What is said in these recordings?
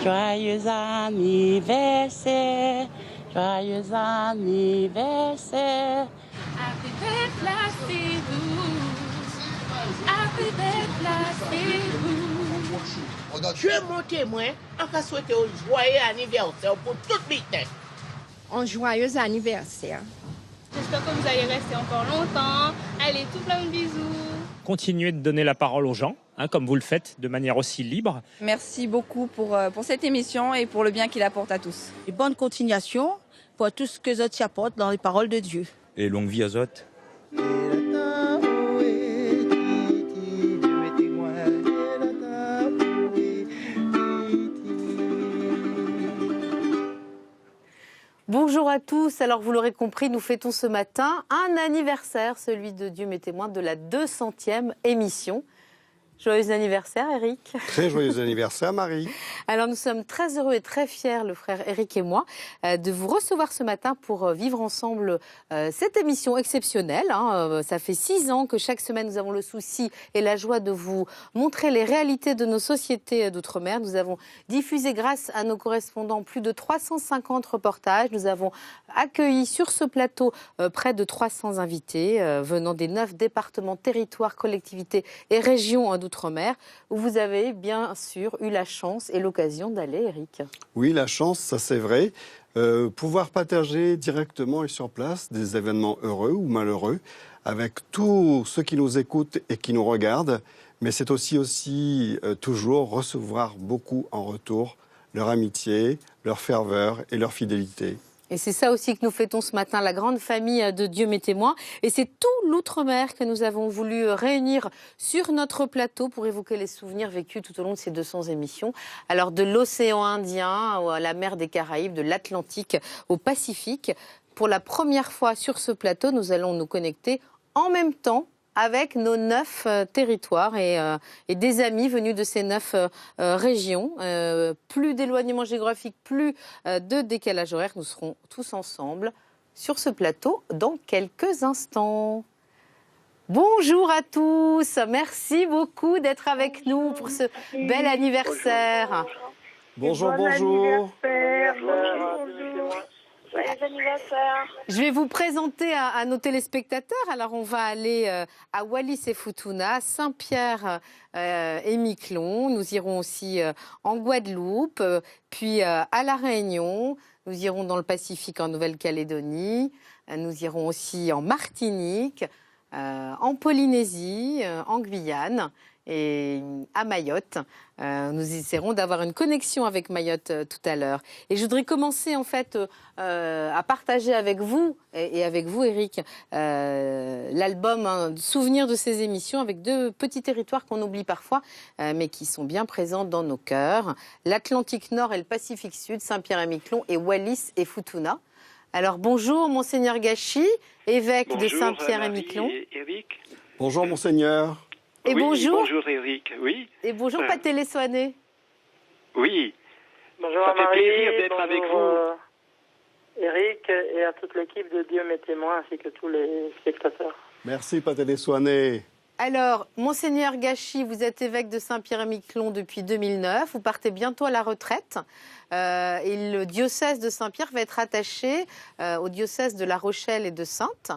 Joyeux anniversaire, joyeux anniversaire. Happy birthday to vous. Happy birthday to vous. Je suis mon témoin, on va souhaiter un joyeux anniversaire pour toute l'été. Un joyeux anniversaire. J'espère que vous allez rester encore longtemps. Allez, tout plein de bisous. Continuez de donner la parole aux gens, comme vous le faites, de manière aussi libre. Merci beaucoup pour cette émission et pour le bien qu'il apporte à tous. Et bonne continuation pour tout ce que Zot apporte dans les paroles de Dieu. Et longue vie à Zot. Bonjour à tous, alors vous l'aurez compris, nous fêtons ce matin un anniversaire, celui de Dieu m'est témoin, de la 200e émission. Joyeux anniversaire Eric. Très joyeux anniversaire Marie. Alors nous sommes très heureux et très fiers, le frère Eric et moi, de vous recevoir ce matin pour vivre ensemble cette émission exceptionnelle. Ça fait 6 ans que chaque semaine nous avons le souci et la joie de vous montrer les réalités de nos sociétés d'outre-mer. Nous avons diffusé grâce à nos correspondants plus de 350 reportages. Nous avons accueilli sur ce plateau près de 300 invités venant des 9 départements, territoires, collectivités et régions d'outre-mer, où vous avez bien sûr eu la chance et l'occasion d'aller, Eric. Oui, la chance, ça c'est vrai. Pouvoir partager directement et sur place des événements heureux ou malheureux avec tous ceux qui nous écoutent et qui nous regardent, mais c'est aussi toujours recevoir beaucoup en retour, leur amitié, leur ferveur et leur fidélité. Et c'est ça aussi que nous fêtons ce matin, la grande famille de Dieu m'est témoin. Et c'est tout l'outre-mer que nous avons voulu réunir sur notre plateau pour évoquer les souvenirs vécus tout au long de ces 200 émissions. Alors de l'océan Indien à la mer des Caraïbes, de l'Atlantique au Pacifique. Pour la première fois sur ce plateau, nous allons nous connecter en même temps avec nos 9 territoires et des amis venus de ces 9 régions. Plus d'éloignement géographique, plus de décalage horaire. Nous serons tous ensemble sur ce plateau dans quelques instants. Bonjour à tous, merci beaucoup d'être avec nous pour ce bel anniversaire. Bonjour, bonjour. Joyeux anniversaire. Je vais vous présenter à nos téléspectateurs. Alors, on va aller à Wallis et Futuna, Saint-Pierre et Miquelon. Nous irons aussi en Guadeloupe, puis à La Réunion. Nous irons dans le Pacifique, en Nouvelle-Calédonie. Nous irons aussi en Martinique, en Polynésie, en Guyane et à Mayotte. Nous essaierons d'avoir une connexion avec Mayotte tout à l'heure. Et je voudrais commencer en fait à partager avec vous et avec vous Eric l'album Souvenir de ces émissions avec 2 petits territoires qu'on oublie parfois mais qui sont bien présents dans nos cœurs. L'Atlantique Nord et le Pacifique Sud, Saint-Pierre-et-Miquelon et Wallis et Futuna. Alors bonjour Monseigneur Gachi, évêque de Saint-Pierre-et-Miquelon. Eric. Bonjour Monseigneur. Et oui, bonjour. Bonjour Eric, oui. Et bonjour Pathélé Soané. Oui. Bonjour Ça à Marie, fait plaisir d'être avec vous. Eric et à toute l'équipe de Dieu m'est témoin ainsi que tous les spectateurs. Merci Pathélé Soané. Alors, Monseigneur Gachi, vous êtes évêque de Saint-Pierre-et-Miquelon depuis 2009. Vous partez bientôt à la retraite. Et le diocèse de Saint-Pierre va être attaché au diocèse de La Rochelle et de Saintes.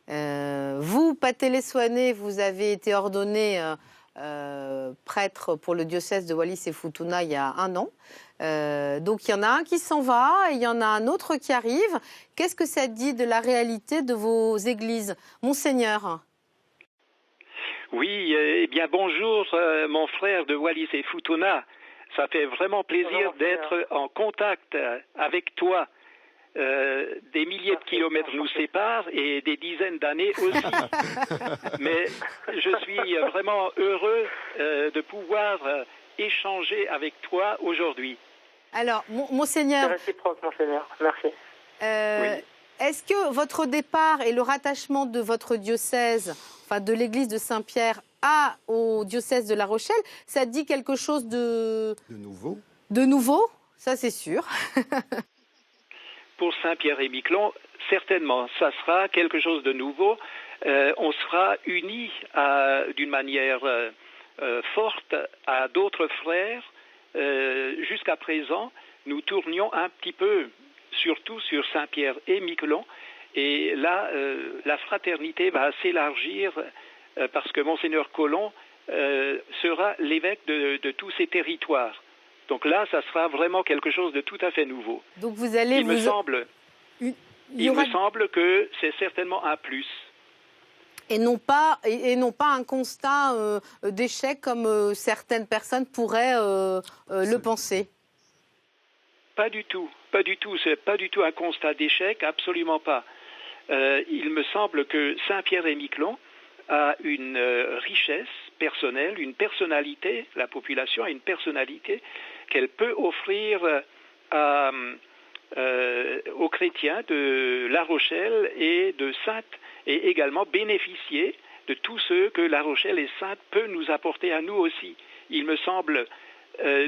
Vous, Pathélé Soané, vous avez été ordonné prêtre pour le diocèse de Wallis et Futuna il y a 1 an. Donc il y en a un qui s'en va et il y en a un autre qui arrive. Qu'est-ce que ça dit de la réalité de vos églises, Monseigneur ? Oui, eh bien bonjour mon frère de Wallis et Futuna. Ça fait vraiment plaisir d'être en contact avec toi. Des milliers de kilomètres nous séparent et des dizaines d'années aussi. Mais je suis vraiment heureux de pouvoir échanger avec toi aujourd'hui. Alors, Monseigneur... C'est réciproque, Monseigneur. Merci. Oui. Est-ce que votre départ et le rattachement de votre diocèse, enfin de l'église de Saint-Pierre au diocèse de La Rochelle, ça dit quelque chose de nouveau? De nouveau, ça c'est sûr. Pour Saint-Pierre-et-Miquelon, certainement, ça sera quelque chose de nouveau. On sera unis d'une manière forte à d'autres frères jusqu'à présent, nous tournions un petit peu, surtout sur Saint-Pierre et Miquelon. Et là, la fraternité va s'élargir parce que Monseigneur Collomb sera l'évêque de tous ces territoires. Donc là, ça sera vraiment quelque chose de tout à fait nouveau. Donc vous allez Il me semble que c'est certainement un plus. Et non pas un constat d'échec comme certaines personnes pourraient le penser. Pas du tout, pas du tout. C'est pas du tout un constat d'échec, absolument pas. Il me semble que Saint-Pierre-et-Miquelon a une richesse personnelle, une personnalité, la population a une personnalité qu'elle peut offrir aux chrétiens de La Rochelle et de Saintes, et également bénéficier de tout ce que La Rochelle et Saintes peut nous apporter à nous aussi. Il me semble,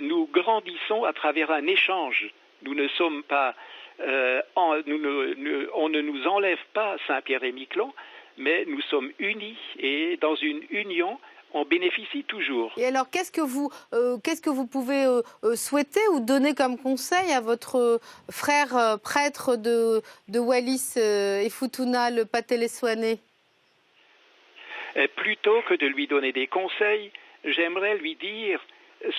nous grandissons à travers un échange. Nous ne sommes pas, on ne nous enlève pas Saint-Pierre et Miquelon, mais nous sommes unis et dans une union, on bénéficie toujours. Et alors, qu'est-ce que vous pouvez souhaiter ou donner comme conseil à votre frère prêtre de Wallis et Futuna, le Patelessoanais? Plutôt que de lui donner des conseils, j'aimerais lui dire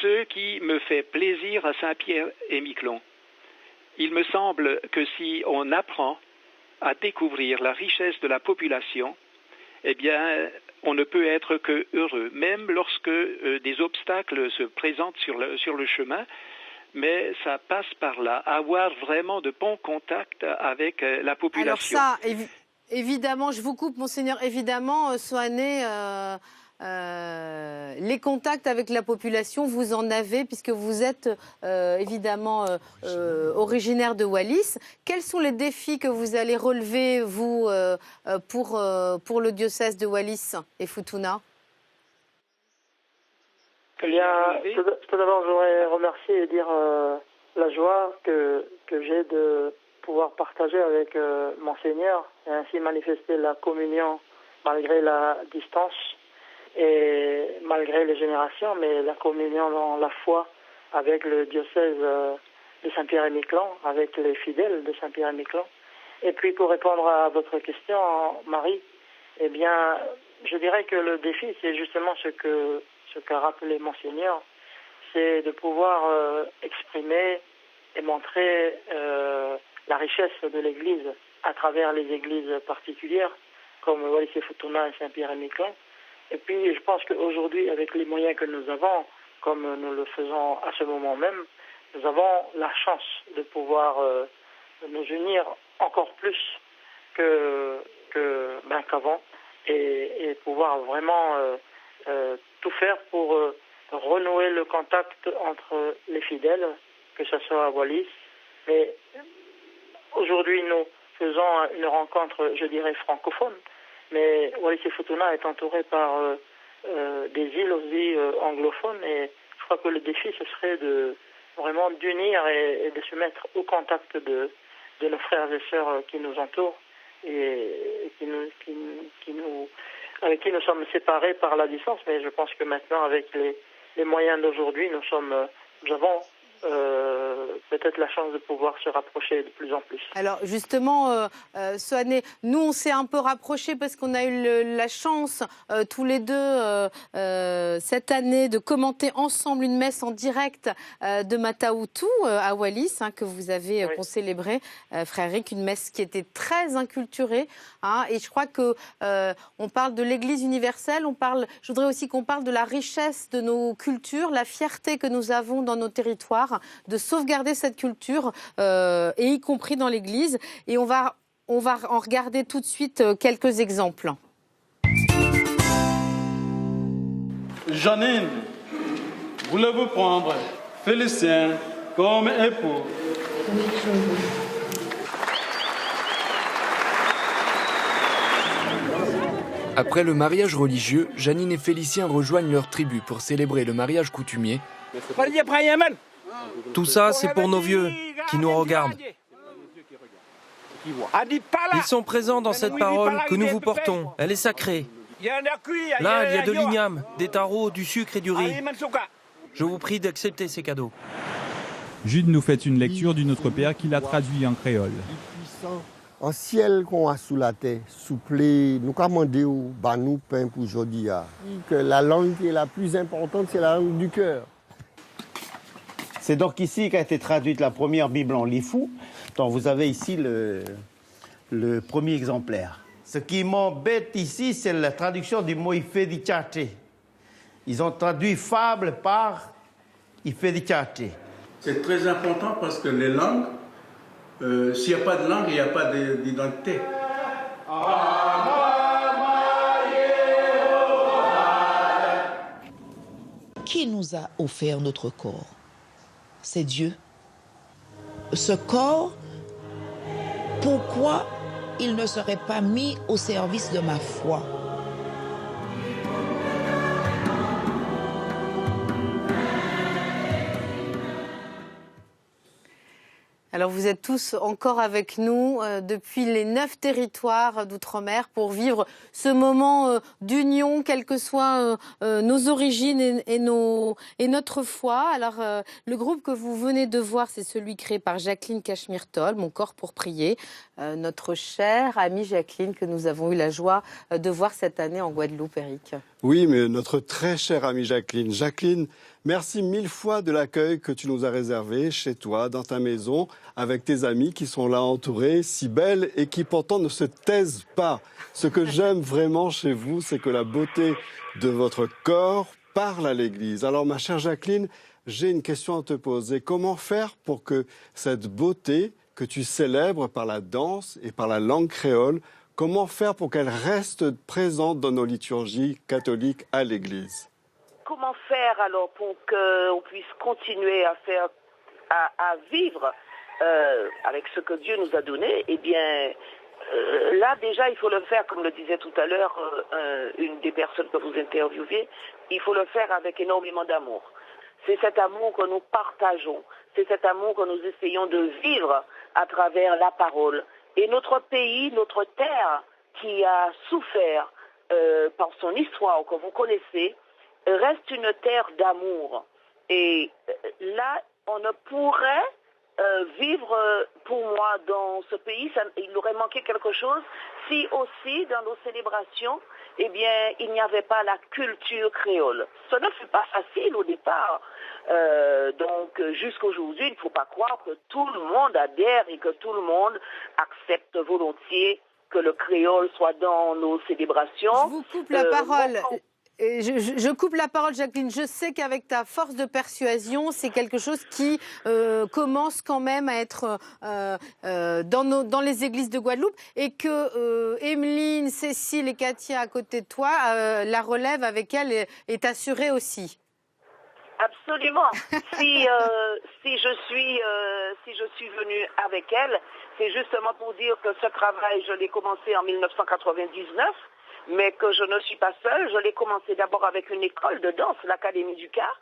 ce qui me fait plaisir à Saint-Pierre et Miquelon. Il me semble que si on apprend à découvrir la richesse de la population, eh bien, on ne peut être que heureux, même lorsque des obstacles se présentent sur le chemin, mais ça passe par là, avoir vraiment de bons contacts avec la population. Alors ça, évidemment, je vous coupe, Monseigneur, évidemment, Soané, les contacts avec la population, vous en avez, puisque vous êtes évidemment originaire de Wallis. Quels sont les défis que vous allez relever, vous, pour le diocèse de Wallis et Futuna? Eh bien, tout d'abord, je voudrais remercier et dire la joie que j'ai de pouvoir partager avec Monseigneur et ainsi manifester la communion malgré la distance et malgré les générations, mais la communion dans la foi avec le diocèse de Saint-Pierre-et-Miquelon, avec les fidèles de Saint-Pierre-et-Miquelon. Et puis pour répondre à votre question, Marie, eh bien, je dirais que le défi, c'est justement ce qu'a rappelé Monseigneur, c'est de pouvoir exprimer et montrer la richesse de l'Église à travers les églises particulières, comme Wallis et Futuna et Saint-Pierre-et-Miquelon. Et puis, je pense qu'aujourd'hui, avec les moyens que nous avons, comme nous le faisons à ce moment même, nous avons la chance de pouvoir nous unir encore plus qu'avant et pouvoir vraiment tout faire pour renouer le contact entre les fidèles, que ce soit à Wallis. Mais aujourd'hui, nous faisons une rencontre, je dirais, francophone. Mais Wallis et Futuna est entouré par des îles aussi anglophones et je crois que le défi ce serait de vraiment d'unir et de se mettre au contact de nos frères et sœurs qui nous entourent et avec qui nous sommes séparés par la distance. Mais je pense que maintenant avec les moyens d'aujourd'hui nous avons peut-être la chance de pouvoir se rapprocher de plus en plus. Alors justement, Soané, nous on s'est un peu rapprochés parce qu'on a eu la chance tous les deux cette année de commenter ensemble une messe en direct de Mataoutou à Wallis, que vous avez concélébré, frère Eric, une messe qui était très inculturée. Et je crois que on parle de l'Église universelle, je voudrais aussi qu'on parle de la richesse de nos cultures, la fierté que nous avons dans nos territoires, de sauvegarder cette culture, et y compris dans l'Église. Et on va en regarder tout de suite quelques exemples. Janine, voulez-vous prendre Félicien comme époux? Après le mariage religieux, Janine et Félicien rejoignent leur tribu pour célébrer le mariage coutumier. Tout ça, c'est pour nos vieux qui nous regardent. Ils sont présents dans cette parole que nous vous portons. Elle est sacrée. Là, il y a de l'igname, des tarots, du sucre et du riz. Je vous prie d'accepter ces cadeaux. Jude nous fait une lecture du Notre Père qu'il a traduit en créole. En ciel qu'on a sous la terre, souple, nous commandons bah nous pain pour aujourd'hui. Que la langue qui est la plus importante, c'est la langue du cœur. C'est donc ici qu'a été traduite la première Bible en lifou. Donc vous avez ici le premier exemplaire. Ce qui m'embête ici, c'est la traduction du mot Ifedicate. Ils ont traduit fable par Ifedicate. C'est très important parce que les langues, s'il n'y a pas de langue, il n'y a pas d'identité. Qui nous a offert notre corps? C'est Dieu. Ce corps, pourquoi il ne serait pas mis au service de ma foi? Alors vous êtes tous encore avec nous depuis les 9 territoires d'outre-mer pour vivre ce moment d'union, quelles que soient nos origines et notre foi. Alors le groupe que vous venez de voir, c'est celui créé par Jacqueline Cachemire-Toll, Mon corps pour prier, notre chère amie Jacqueline que nous avons eu la joie de voir cette année en Guadeloupe, Eric. Oui, mais notre très chère amie Jacqueline. Jacqueline, merci 1000 fois de l'accueil que tu nous as réservé chez toi, dans ta maison, avec tes amis qui sont là entourés, si belles et qui pourtant ne se taisent pas. Ce que j'aime vraiment chez vous, c'est que la beauté de votre corps parle à l'Église. Alors ma chère Jacqueline, j'ai une question à te poser. Comment faire pour que cette beauté que tu célèbres par la danse et par la langue créole, comment faire pour qu'elle reste présente dans nos liturgies catholiques à l'Église? Comment faire alors pour qu'on puisse continuer à vivre avec ce que Dieu nous a donné? Eh bien, là déjà, il faut le faire, comme le disait tout à l'heure une des personnes que vous interviewez, il faut le faire avec énormément d'amour. C'est cet amour que nous partageons, c'est cet amour que nous essayons de vivre à travers la parole. Et notre pays, notre terre, qui a souffert par son histoire que vous connaissez, reste une terre d'amour. Et là, on ne pourrait vivre, pour moi, dans ce pays, il aurait manqué quelque chose si aussi, dans nos célébrations, eh bien, il n'y avait pas la culture créole. Ce ne fut pas facile au départ. Donc, jusqu'aujourd'hui, il ne faut pas croire que tout le monde adhère et que tout le monde accepte volontiers que le créole soit dans nos célébrations. Je vous coupe la parole. Je coupe la parole, Jacqueline. Je sais qu'avec ta force de persuasion, c'est quelque chose qui commence quand même à être dans les églises de Guadeloupe et que Emeline, Cécile et Katia à côté de toi, la relève avec elle est assurée aussi. Absolument. Si je suis venue avec elle, c'est justement pour dire que ce travail, je l'ai commencé en 1999. Mais que je ne suis pas seule. Je l'ai commencé d'abord avec une école de danse, l'Académie du Car,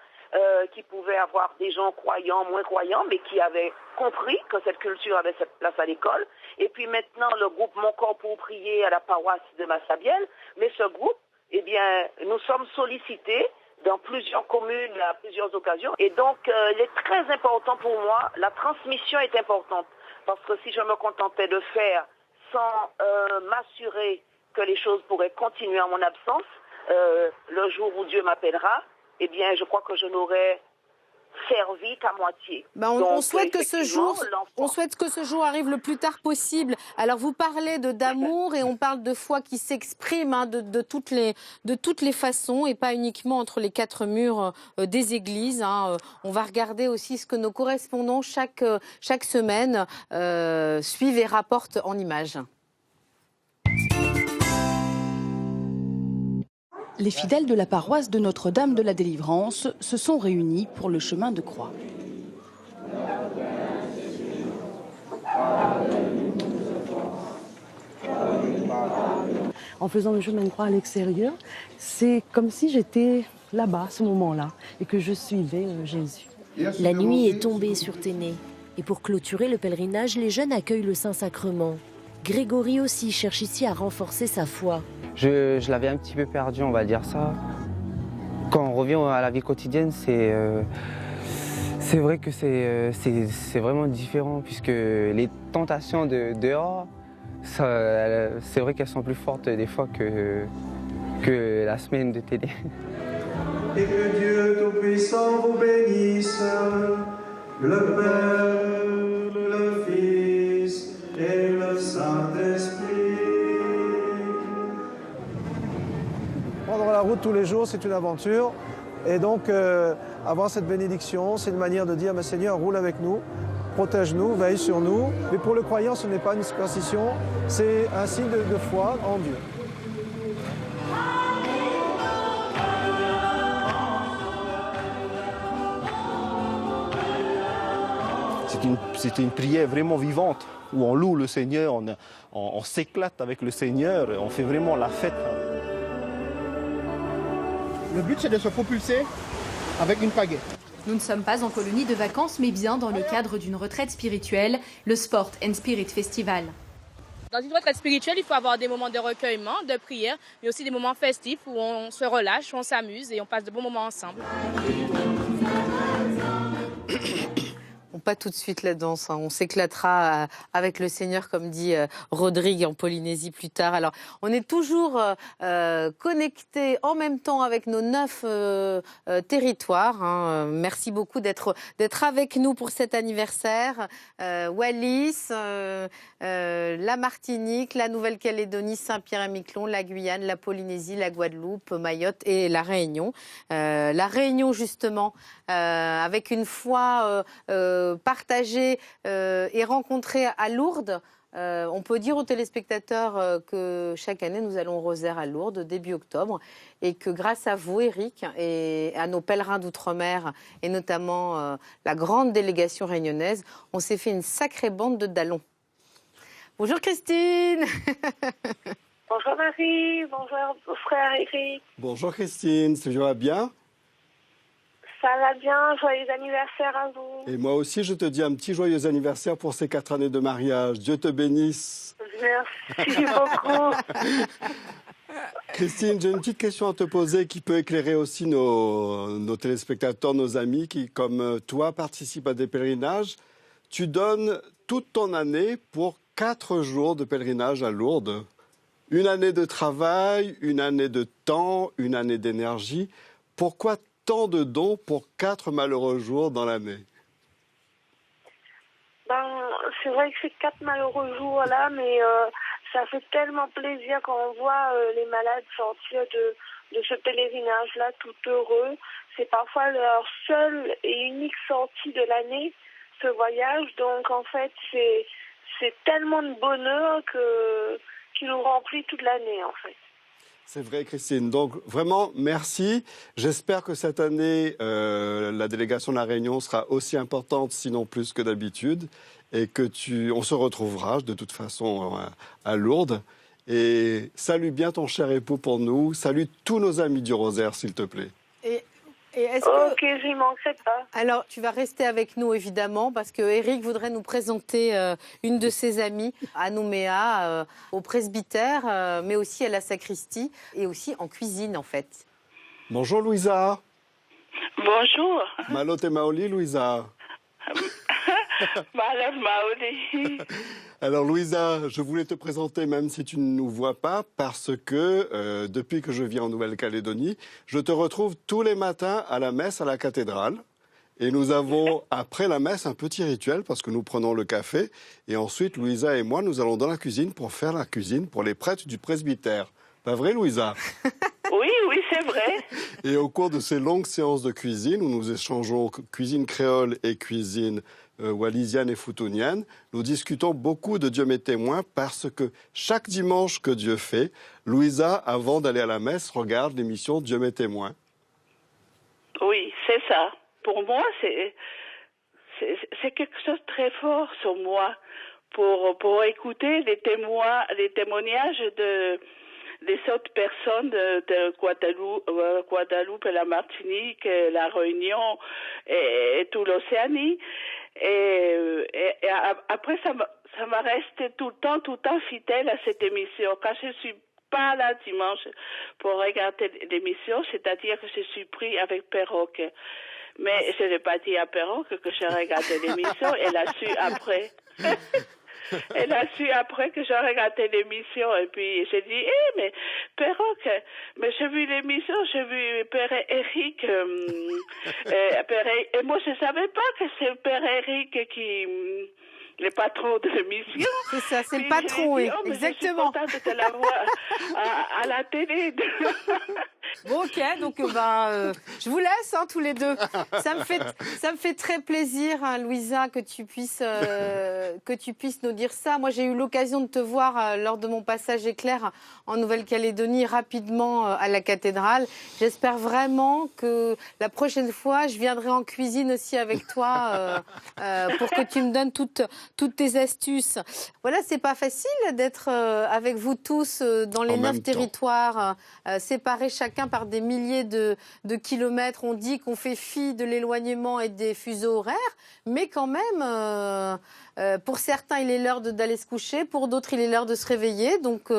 qui pouvait avoir des gens croyants, moins croyants, mais qui avaient compris que cette culture avait cette place à l'école. Et puis maintenant, le groupe Mon corps pour prier à la paroisse de Massabielle. Mais ce groupe, eh bien, nous sommes sollicités dans plusieurs communes, à plusieurs occasions. Et donc, il est très important pour moi, la transmission est importante. Parce que si je me contentais de faire sans m'assurer que les choses pourraient continuer en mon absence, le jour où Dieu m'appellera, eh bien, je crois que je n'aurais servi qu'à moitié. On souhaite que ce jour arrive le plus tard possible. Alors, vous parlez d'amour et on parle de foi qui s'exprime de toutes les façons et pas uniquement entre les quatre murs des églises. On va regarder aussi ce que nos correspondants chaque semaine suivent et rapportent en images. Les fidèles de la paroisse de Notre-Dame de la Délivrance se sont réunis pour le chemin de croix. En faisant le chemin de croix à l'extérieur, c'est comme si j'étais là-bas à ce moment-là et que je suivais Jésus. La nuit est tombée sur Téné et pour clôturer le pèlerinage, les jeunes accueillent le Saint-Sacrement. Grégory aussi cherche ici à renforcer sa foi. Je l'avais un petit peu perdu, on va dire ça. Quand on revient à la vie quotidienne, c'est vrai que c'est vraiment différent puisque les tentations de dehors, c'est vrai qu'elles sont plus fortes des fois que la semaine de télé. Et que Dieu Tout-Puissant vous bénisse, le Père, le Fils et le Saint-Esprit. Prendre la route tous les jours, c'est une aventure. Et donc, avoir cette bénédiction, c'est une manière de dire, Seigneur, roule avec nous, protège-nous, veille sur nous. Mais pour le croyant, ce n'est pas une superstition, c'est un signe de foi en Dieu. C'est une prière vraiment vivante, où on loue le Seigneur, on s'éclate avec le Seigneur, on fait vraiment la fête. Le but, c'est de se propulser avec une pagaie. Nous ne sommes pas en colonie de vacances, mais bien dans le cadre d'une retraite spirituelle, le Sport and Spirit Festival. Dans une retraite spirituelle, il faut avoir des moments de recueillement, de prière, mais aussi des moments festifs où on se relâche, on s'amuse et on passe de bons moments ensemble. Pas tout de suite la danse, hein. On s'éclatera avec le Seigneur, comme dit Rodrigue en Polynésie plus tard. Alors, on est toujours connectés en même temps avec nos 9 territoires. Hein. Merci beaucoup d'être avec nous pour cet anniversaire. Wallis, la Martinique, la Nouvelle-Calédonie, Saint-Pierre-et-Miquelon, la Guyane, la Polynésie, la Guadeloupe, Mayotte et la Réunion. La Réunion, justement, avec une foi partagée et rencontrée à Lourdes. On peut dire aux téléspectateurs que chaque année, nous allons au Rosaire à Lourdes, début octobre, et que grâce à vous, Eric, et à nos pèlerins d'outre-mer, et notamment la grande délégation réunionnaise, on s'est fait une sacrée bande de dallons. Bonjour Christine. Bonjour Marie, bonjour frère Eric. Bonjour Christine, ça va bien? Ça va bien, joyeux anniversaire à vous. Et moi aussi, je te dis un petit joyeux anniversaire pour ces 4 années de mariage. Dieu te bénisse. Merci beaucoup. Christine, j'ai une petite question à te poser qui peut éclairer aussi nos téléspectateurs, nos amis qui, comme toi, participent à des pèlerinages. Tu donnes toute ton année pour 4 jours de pèlerinage à Lourdes. Une année de travail, une année de temps, une année d'énergie. Pourquoi tant de dons pour 4 malheureux jours dans l'année? C'est vrai que c'est 4 malheureux jours là, mais ça fait tellement plaisir quand on voit les malades sortir de ce pèlerinage-là tout heureux. C'est parfois leur seule et unique sortie de l'année, ce voyage. Donc en fait, c'est tellement de bonheur qui nous remplit toute l'année en fait. C'est vrai, Christine. Donc, vraiment, merci. J'espère que cette année, la délégation de la Réunion sera aussi importante, sinon plus que d'habitude, et que on se retrouvera, de toute façon, à Lourdes. Et salue bien ton cher époux pour nous. Salue tous nos amis du Rosaire, s'il te plaît. Et est-ce que... Ok, j'y manquerai pas. Alors, tu vas rester avec nous, évidemment, parce que Eric voudrait nous présenter une de ses amies à Nouméa, au presbytère, mais aussi à la sacristie, et aussi en cuisine, en fait. Bonjour, Louisa. Bonjour. Malo te maoli, Louisa. Malo maoli. Alors, Louisa, je voulais te présenter, même si tu ne nous vois pas, parce que depuis que je viens en Nouvelle-Calédonie, je te retrouve tous les matins à la messe à la cathédrale. Et nous avons, après la messe, un petit rituel, parce que nous prenons le café. Et ensuite, Louisa et moi, nous allons dans la cuisine pour faire la cuisine pour les prêtres du presbytère. Pas vrai, Louisa? Oui, c'est vrai. Et au cours de ces longues séances de cuisine, où nous échangeons cuisine créole et cuisine wallisienne et futunienne, nous discutons beaucoup de Dieu m'est témoin parce que chaque dimanche que Dieu fait, Louisa, avant d'aller à la messe, regarde l'émission Dieu m'est témoin. Oui, c'est ça. Pour moi, c'est quelque chose de très fort sur moi pour écouter les témoignages des autres personnes de Guadeloupe, la Martinique, la Réunion et tout l'Océanie. Et après, ça m'a resté tout le temps fidèle à cette émission. Quand je suis pas là dimanche pour regarder l'émission, c'est-à-dire que je suis pris avec Perroque. Mais je n'ai pas dit à Perroque que j'ai regardé l'émission, elle a su après. Elle a su après que j'ai regardé l'émission et puis j'ai dit mais Perroque, mais j'ai vu l'émission, j'ai vu Père Eric et moi je savais pas que c'est Père Eric qui le patron de l'émission. C'est ça, c'est le patron, oui, exactement. Je suis contente de la voir à la télé. Bon, ok, donc je vous laisse tous les deux. Ça me fait très plaisir, hein, Louisa, que tu puisses nous dire ça. Moi, j'ai eu l'occasion de te voir lors de mon passage éclair en Nouvelle-Calédonie rapidement à la cathédrale. J'espère vraiment que la prochaine fois, je viendrai en cuisine aussi avec toi pour que tu me donnes toutes tes astuces. Voilà, c'est pas facile d'être avec vous tous dans les 9 territoires séparés chacun par des milliers de kilomètres. On dit qu'on fait fi de l'éloignement et des fuseaux horaires, mais quand même, pour certains, il est l'heure d'aller se coucher, pour d'autres, il est l'heure de se réveiller. Donc,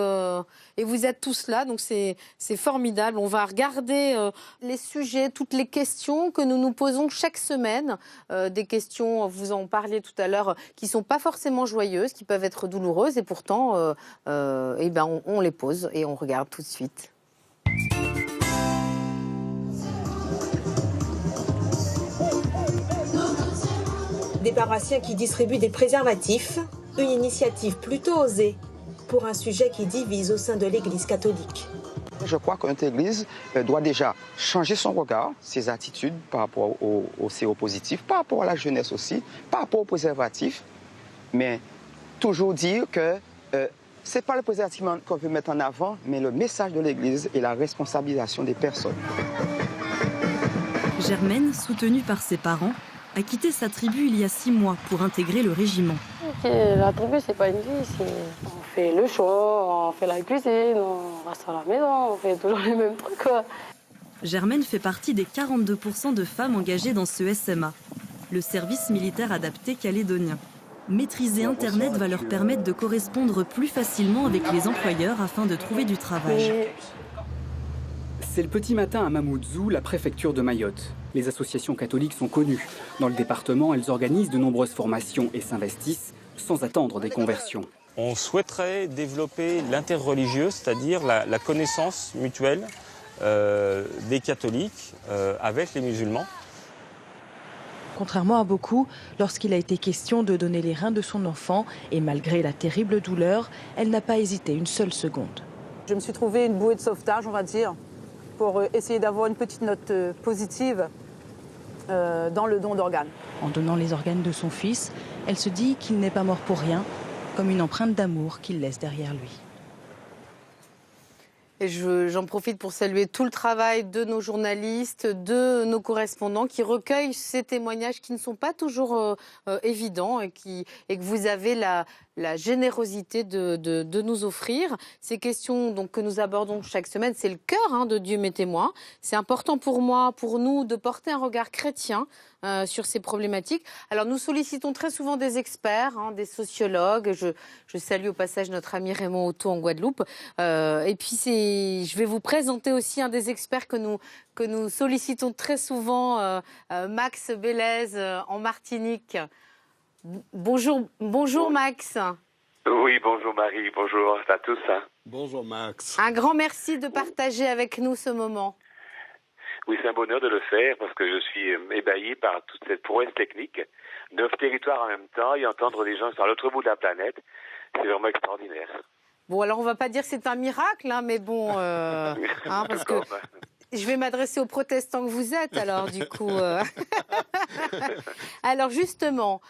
et vous êtes tous là, donc c'est formidable. On va regarder les sujets, toutes les questions que nous nous posons chaque semaine. Des questions, vous en parliez tout à l'heure, qui sont pas forcément joyeuses, qui peuvent être douloureuses, et pourtant, on les pose et on regarde tout de suite. Des paroissiens qui distribuent des préservatifs, une initiative plutôt osée pour un sujet qui divise au sein de l'Église catholique. Je crois que notre Église doit déjà changer son regard, ses attitudes par rapport au séropositif, par rapport à la jeunesse aussi, par rapport aux préservatifs, mais toujours dire que ce n'est pas le préservatif qu'on veut mettre en avant, mais le message de l'Église et la responsabilisation des personnes. Germaine, soutenue par ses parents, a quitté sa tribu il y a 6 mois pour intégrer le régiment. La tribu, c'est pas une vie. On fait le choix, on fait la cuisine, on reste à la maison, on fait toujours les mêmes trucs. Germaine fait partie des 42% de femmes engagées dans ce SMA, le service militaire adapté calédonien. Maîtriser Internet va leur permettre de correspondre plus facilement avec les employeurs afin de trouver du travail. C'est le petit matin à Mamoudzou, la préfecture de Mayotte. Les associations catholiques sont connues. Dans le département, elles organisent de nombreuses formations et s'investissent sans attendre des conversions. On souhaiterait développer l'interreligieux, c'est-à-dire la connaissance mutuelle des catholiques avec les musulmans. Contrairement à beaucoup, lorsqu'il a été question de donner les reins de son enfant, et malgré la terrible douleur, elle n'a pas hésité une seule seconde. Je me suis trouvé une bouée de sauvetage, on va dire, pour essayer d'avoir une petite note positive dans le don d'organes. En donnant les organes de son fils, elle se dit qu'il n'est pas mort pour rien, comme une empreinte d'amour qu'il laisse derrière lui. Et j'en profite pour saluer tout le travail de nos journalistes, de nos correspondants qui recueillent ces témoignages qui ne sont pas toujours évidents et que vous avez la générosité de nous offrir. Ces questions donc, que nous abordons chaque semaine, c'est le cœur de Dieu m'est témoin. C'est important pour moi, pour nous, de porter un regard chrétien sur ces problématiques. Alors nous sollicitons très souvent des experts, des sociologues. Je salue au passage notre ami Raymond Otto en Guadeloupe. Et puis je vais vous présenter aussi un des experts que nous sollicitons très souvent, Max Bélez en Martinique. Bonjour Max. Oui, bonjour Marie, bonjour à tous. Bonjour Max. Un grand merci de partager avec nous ce moment. Oui, c'est un bonheur de le faire parce que je suis ébahi par toute cette prouesse technique. 9 territoires en même temps et entendre des gens sur l'autre bout de la planète, c'est vraiment extraordinaire. Bon, alors on va pas dire que c'est un miracle, mais bon, parce que je vais m'adresser aux protestants que vous êtes, alors du coup. Alors justement,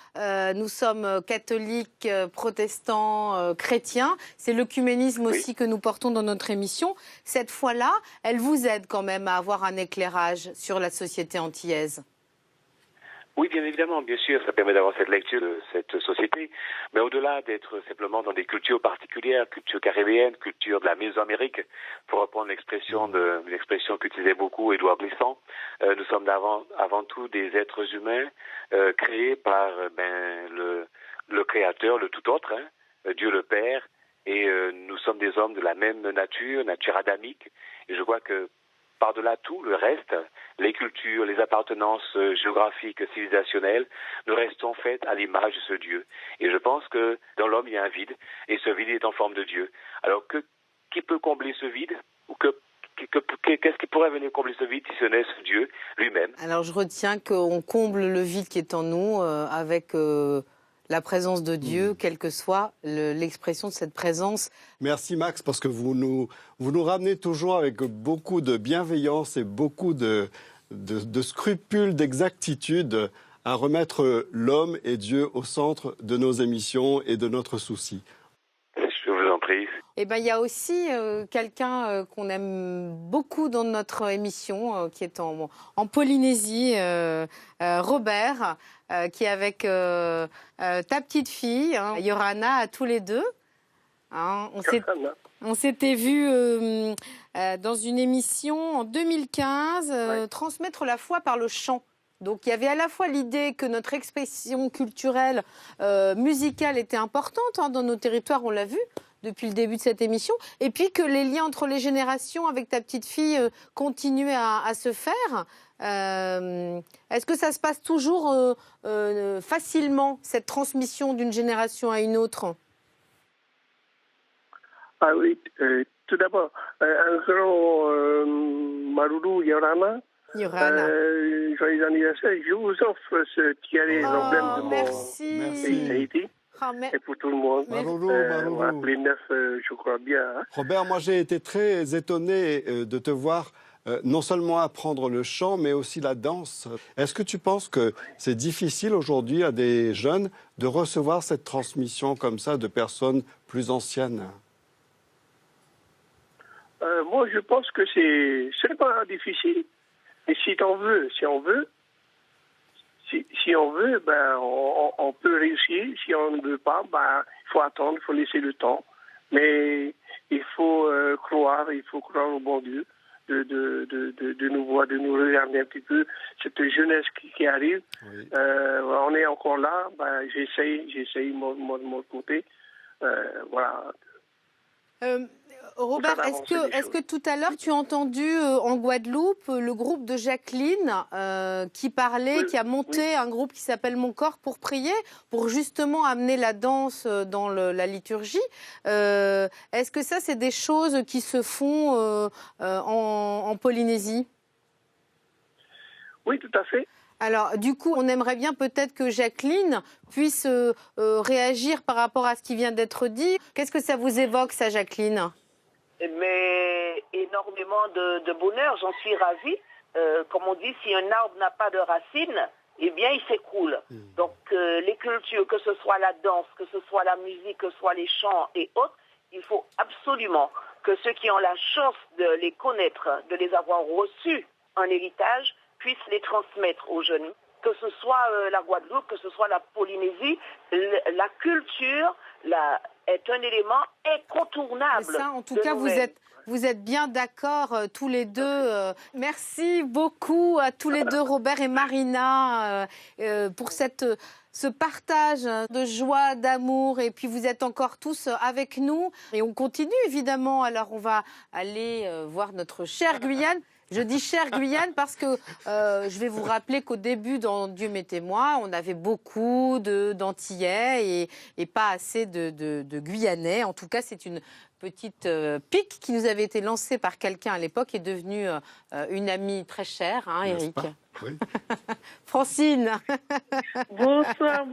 nous sommes catholiques, protestants, chrétiens. C'est l'œcuménisme aussi que nous portons dans notre émission. Cette fois-là, elle vous aide quand même à avoir un éclairage sur la société antillaise. Oui, bien évidemment, bien sûr, ça permet d'avoir cette lecture de cette société. Mais au-delà d'être simplement dans des cultures particulières, culture caribéenne, culture de la Mésoamérique, pour reprendre l'expression qu'utilisait beaucoup Édouard Glissant, nous sommes avant tout des êtres humains créés par le Créateur, le tout autre, Dieu le Père, Et nous sommes des hommes de la même nature adamique. Et je crois que par-delà tout le reste, les cultures, les appartenances géographiques, civilisationnelles, nous restons faites à l'image de ce Dieu. Et je pense que dans l'homme, il y a un vide, et ce vide est en forme de Dieu. Alors, qui peut combler ce vide? Ou qu'est-ce qui pourrait venir combler ce vide si ce n'est ce Dieu lui-même? Alors, je retiens qu'on comble le vide qui est en nous avec la présence de Dieu, quelle que soit l'expression de cette présence. Merci Max, parce que vous nous ramenez toujours avec beaucoup de bienveillance et beaucoup de scrupules, d'exactitude à remettre l'homme et Dieu au centre de nos émissions et de notre souci. Je vous en prie. Eh ben, il y a aussi quelqu'un qu'on aime beaucoup dans notre émission, qui est en Polynésie, Robert, qui est avec ta petite fille, Yorana, à tous les deux. Hein, on s'était vus dans une émission en 2015, transmettre la foi par le chant. Donc il y avait à la fois l'idée que notre expression culturelle, musicale était importante dans nos territoires, on l'a vu depuis le début de cette émission, et puis que les liens entre les générations avec ta petite fille continuaient à se faire. Est-ce que ça se passe toujours facilement, cette transmission d'une génération à une autre? Ah oui, tout d'abord, un grand Maruru Yorana. Joyeux anniversaire. Je vous offre ce qui est l'emblème de mon pays d'Haïti. Et pour tout le monde. Les 9, je crois bien. Hein. Robert, moi j'ai été très étonné de te voir non seulement apprendre le chant, mais aussi la danse. Est-ce que tu penses que c'est difficile aujourd'hui à des jeunes de recevoir cette transmission comme ça de personnes plus anciennes? Moi, je pense que ce n'est pas difficile. Et si on veut, ben, on peut réussir. Si on ne veut pas, ben, il faut attendre, il faut laisser le temps. Mais il faut croire au bon Dieu, de nous voir, de nous regarder un petit peu cette jeunesse qui arrive. Oui. On est encore là. Ben, j'essaye de mon côté. Voilà. Robert, est-ce que tout à l'heure tu as entendu en Guadeloupe le groupe de Jacqueline qui parlait, oui, qui a monté un groupe qui s'appelle Mon Corps pour prier, pour justement amener la danse dans la liturgie. Est-ce que ça, c'est des choses qui se font en Polynésie? Oui, tout à fait. Alors, du coup, on aimerait bien peut-être que Jacqueline puisse réagir par rapport à ce qui vient d'être dit. Qu'est-ce que ça vous évoque, ça, Jacqueline? Mais énormément de bonheur, j'en suis ravie. Comme on dit, si un arbre n'a pas de racines, eh bien, il s'écroule. Donc, les cultures, que ce soit la danse, que ce soit la musique, que ce soit les chants et autres, il faut absolument que ceux qui ont la chance de les connaître, de les avoir reçus en héritage, puissent les transmettre aux jeunes. Que ce soit la Guadeloupe, que ce soit la Polynésie, la culture est un élément incontournable. Mais ça, en tout cas, vous êtes bien d'accord tous les deux. Merci beaucoup à tous les deux, Robert et Marina, pour ce partage de joie, d'amour. Et puis, vous êtes encore tous avec nous. Et on continue, évidemment. Alors, on va aller voir notre chère Guyane. Je dis chère Guyane parce que je vais vous rappeler qu'au début, dans Dieu m'est témoin, on avait beaucoup d'Antillais et pas assez de Guyanais. En tout cas, c'est une petite pique qui nous avait été lancée par quelqu'un à l'époque et est devenue une amie très chère, hein, Eric. Oui. Francine. Bonsoir,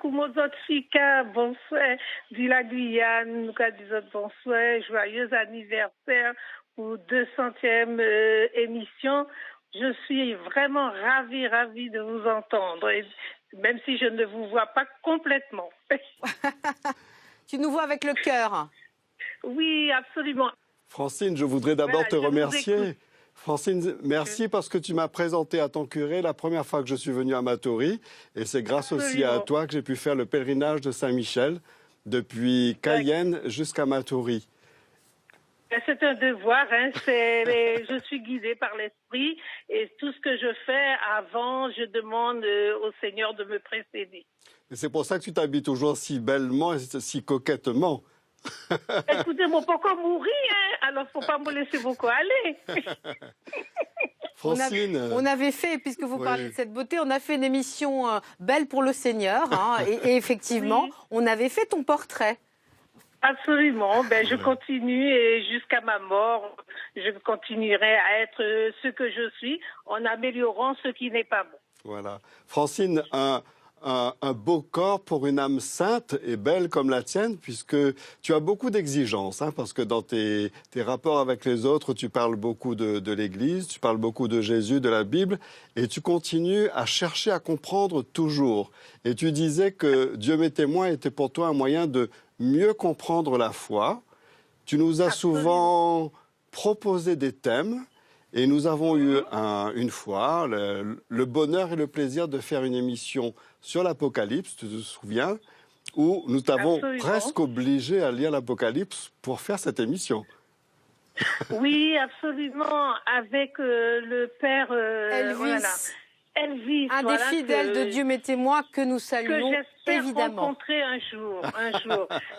Kumozotsika, bonsoir, dit la Guyane, nous disons bonsoir, joyeux anniversaire pour 200e émission. Je suis vraiment ravie de vous entendre, et même si je ne vous vois pas complètement. Tu nous vois avec le cœur. Oui, absolument. Francine, je voudrais d'abord te remercier. Francine, merci parce que tu m'as présenté à ton curé la première fois que je suis venu à Matoury. Et c'est grâce aussi à toi que j'ai pu faire le pèlerinage de Saint-Michel depuis Cayenne jusqu'à Matoury. C'est un devoir, hein. Je suis guidée par l'esprit et tout ce que je fais avant, je demande au Seigneur de me précéder. Et c'est pour ça que tu t'habilles toujours si bellement et si coquettement. Écoutez, mon pourquoi mourir, hein? Alors faut pas me laisser beaucoup aller. Francine. On avait fait, puisque vous parlez de cette beauté, on a fait une émission Belle pour le Seigneur. Hein, et effectivement, on avait fait ton portrait. Absolument. Je continue et jusqu'à ma mort, je continuerai à être ce que je suis en améliorant ce qui n'est pas bon. Voilà. Francine, un beau corps pour une âme sainte et belle comme la tienne, puisque tu as beaucoup d'exigences, hein, parce que dans tes rapports avec les autres, tu parles beaucoup de l'Église, tu parles beaucoup de Jésus, de la Bible, et tu continues à chercher à comprendre toujours. Et tu disais que Dieu m'est témoin était pour toi un moyen de mieux comprendre la foi. Tu nous as souvent proposé des thèmes. Et nous avons eu une fois le bonheur et le plaisir de faire une émission sur l'Apocalypse, tu te souviens, où nous t'avons presque obligé à lire l'Apocalypse pour faire cette émission. Oui, absolument, avec le père Elvis. Un des fidèles de Dieu m'est témoin que nous saluons, que j'espère évidemment. Rencontrer un jour.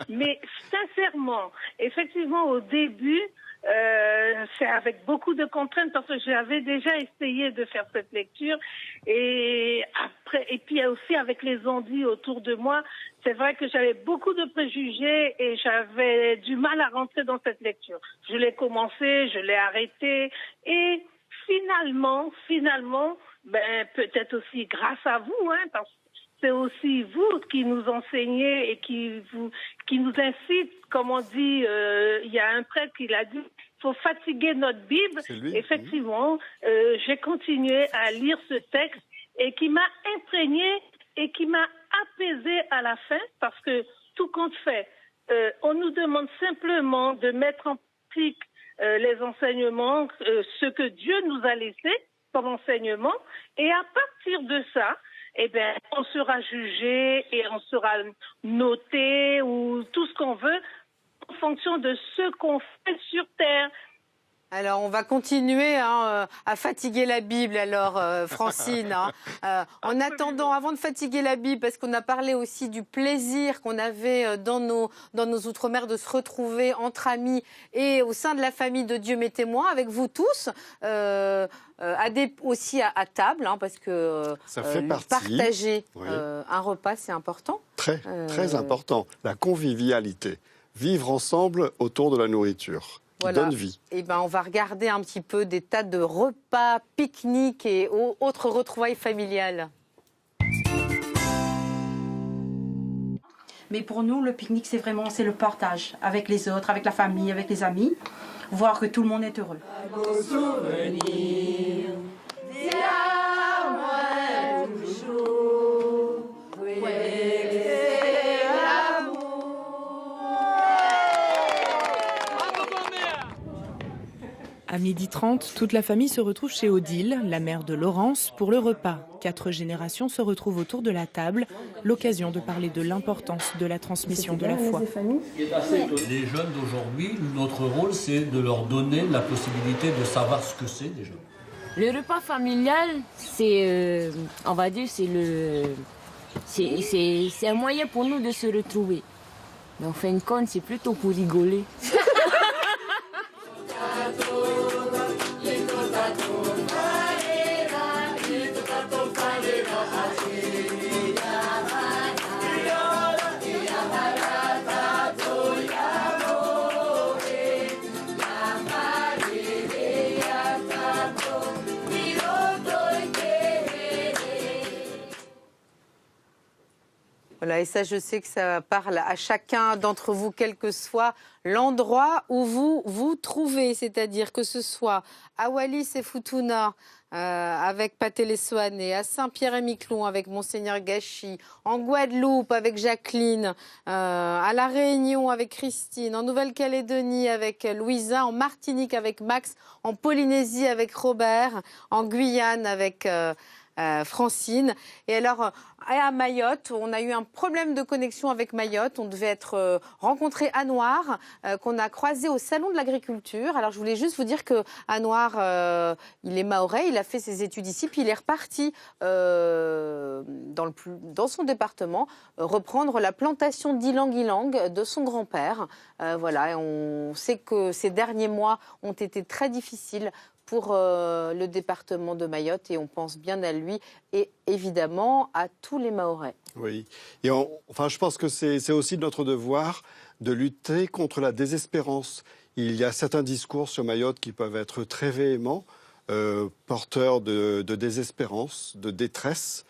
Mais sincèrement, effectivement, au début, c'est avec beaucoup de contraintes parce que j'avais déjà essayé de faire cette lecture et puis aussi avec les on-dit autour de moi, c'est vrai que j'avais beaucoup de préjugés et j'avais du mal à rentrer dans cette lecture. Je l'ai commencé, je l'ai arrêté et finalement, peut-être aussi grâce à vous, hein, parce que c'est aussi vous qui nous enseignez et qui nous incite, comme on dit, il y a un prêtre qui l'a dit, il faut fatiguer notre Bible. Effectivement, j'ai continué à lire ce texte et qui m'a imprégné et qui m'a apaisé à la fin parce que tout compte fait, on nous demande simplement de mettre en pratique les enseignements, ce que Dieu nous a laissé comme enseignement et à partir de ça, on sera jugé et on sera noté ou tout ce qu'on veut en fonction de ce qu'on fait sur Terre. Alors, on va continuer à fatiguer la Bible, alors, Francine. En attendant, avant de fatiguer la Bible, parce qu'on a parlé aussi du plaisir qu'on avait dans nos outre-mer de se retrouver entre amis et au sein de la famille de Dieu m'est témoin, avec vous tous, aussi à table, hein, parce que ça fait partager un repas, c'est important. Très important. La convivialité. Vivre ensemble autour de la nourriture. Voilà. Donne vie. On va regarder un petit peu des tas de repas, pique-niques et autres retrouvailles familiales. Mais pour nous, le pique-nique, c'est le partage avec les autres, avec la famille, avec les amis, voir que tout le monde est heureux. À 12h30, toute la famille se retrouve chez Odile, la mère de Laurence, pour le repas. 4 générations se retrouvent autour de la table, l'occasion de parler de l'importance de la transmission de la foi. Les jeunes d'aujourd'hui, notre rôle, c'est de leur donner la possibilité de savoir ce que c'est déjà. Le repas familial, c'est, on va dire, c'est un moyen pour nous de se retrouver. Mais en fin de compte, c'est plutôt pour rigoler. Voilà, et ça, je sais que ça parle à chacun d'entre vous, quel que soit l'endroit où vous vous trouvez. C'est-à-dire que ce soit à Wallis et Futuna, avec Pathé-les-Soanés, à Saint-Pierre-et-Miquelon avec Monseigneur Gachy, en Guadeloupe avec Jacqueline, à La Réunion avec Christine, en Nouvelle-Calédonie avec Louisa, en Martinique avec Max, en Polynésie avec Robert, en Guyane avec Francine. Et alors, à Mayotte, on a eu un problème de connexion avec Mayotte. On devait être rencontré Anouar, qu'on a croisé au Salon de l'Agriculture. Alors, je voulais juste vous dire que Anouar, il est mahorais, il a fait ses études ici, puis il est reparti dans son département reprendre la plantation d'ylang-ylang de son grand-père. Voilà, et on sait que ces derniers mois ont été très difficiles pour le département de Mayotte et on pense bien à lui et évidemment à tous les Mahorais. Oui, et je pense que c'est aussi notre devoir de lutter contre la désespérance. Il y a certains discours sur Mayotte qui peuvent être très véhéments, porteurs de désespérance, de détresse.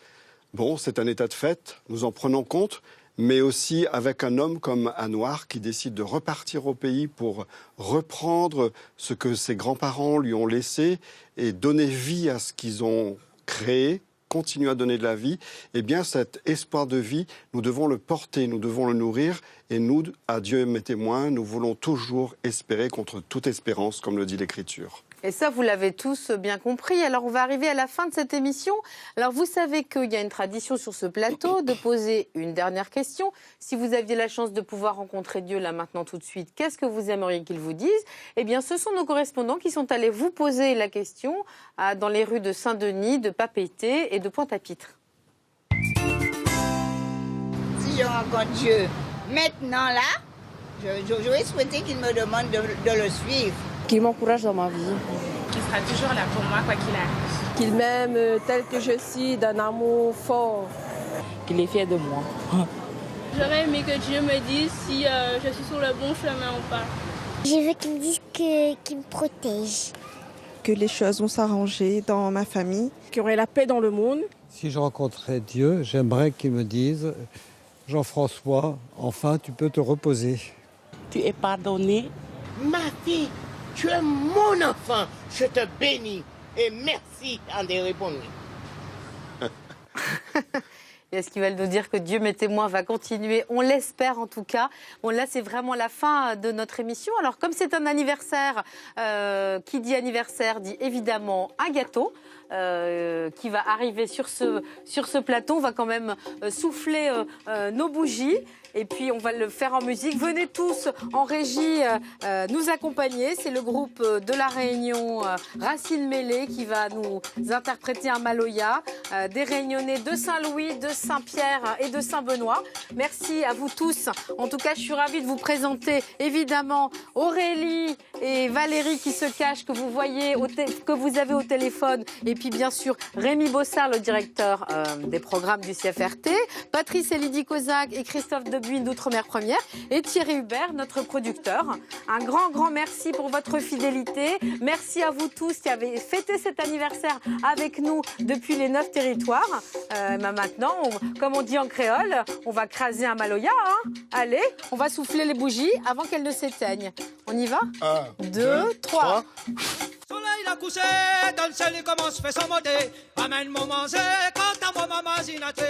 Bon, c'est un état de fait, nous en prenons compte, mais aussi avec un homme comme Anouar qui décide de repartir au pays pour reprendre ce que ses grands-parents lui ont laissé et donner vie à ce qu'ils ont créé, continuer à donner de la vie. Eh bien, cet espoir de vie, nous devons le porter, nous devons le nourrir. Et nous, à Dieu mes témoins, nous voulons toujours espérer contre toute espérance, comme le dit l'Écriture. Et ça, vous l'avez tous bien compris. Alors, on va arriver à la fin de cette émission. Alors, vous savez qu'il y a une tradition sur ce plateau de poser une dernière question. Si vous aviez la chance de pouvoir rencontrer Dieu là maintenant tout de suite, qu'est-ce que vous aimeriez qu'il vous dise? Eh bien, ce sont nos correspondants qui sont allés vous poser la question dans les rues de Saint-Denis, de Papeete et de Pointe-à-Pitre. Si je rencontre Dieu maintenant là, j'aurais souhaité qu'il me demande de le suivre. Qu'il m'encourage dans ma vie. Qu'il sera toujours là pour moi, quoi qu'il arrive. Qu'il m'aime tel que je suis, d'un amour fort. Qu'il est fier de moi. J'aurais aimé que Dieu me dise si je suis sur le bon chemin ou pas. Je veux qu'il me dise qu'il me protège. Que les choses vont s'arranger dans ma famille. Qu'il y aurait la paix dans le monde. Si je rencontrais Dieu, j'aimerais qu'il me dise « Jean-François, enfin tu peux te reposer. » Tu es pardonné. Ma fille, tu es mon enfant, je te bénis et merci en de répondre. Est-ce qu'ils veulent nous dire que Dieu mes témoins va continuer? On l'espère en tout cas. Bon, là, c'est vraiment la fin de notre émission. Alors, comme c'est un anniversaire, qui dit anniversaire dit évidemment un gâteau. Qui va arriver sur ce plateau. On va quand même souffler nos bougies et puis on va le faire en musique. Venez tous en régie nous accompagner. C'est le groupe de la Réunion Racine Mêlée qui va nous interpréter un Maloya. Des Réunionnais de Saint-Louis, de Saint-Pierre et de Saint-Benoît. Merci à vous tous. En tout cas, je suis ravie de vous présenter évidemment Aurélie et Valérie qui se cachent, que vous voyez, que vous avez au téléphone. Et puis bien sûr Rémi Bossard, le directeur des programmes du CFRT, Patrice et Lydie Kozak et Christophe Debuine d'Outre-mer Première et Thierry Hubert, notre producteur. Un grand merci pour votre fidélité. Merci à vous tous qui avez fêté cet anniversaire avec nous depuis les 9 territoires. Maintenant, comme on dit en créole, on va craser un Maloya. Hein. Allez, on va souffler les bougies avant qu'elles ne s'éteignent. On y va? 1, 2, 3. Soleil a couché, dans le ciel il commence à faire son modé. Amène-moi manger, quand à moi maman zinaté.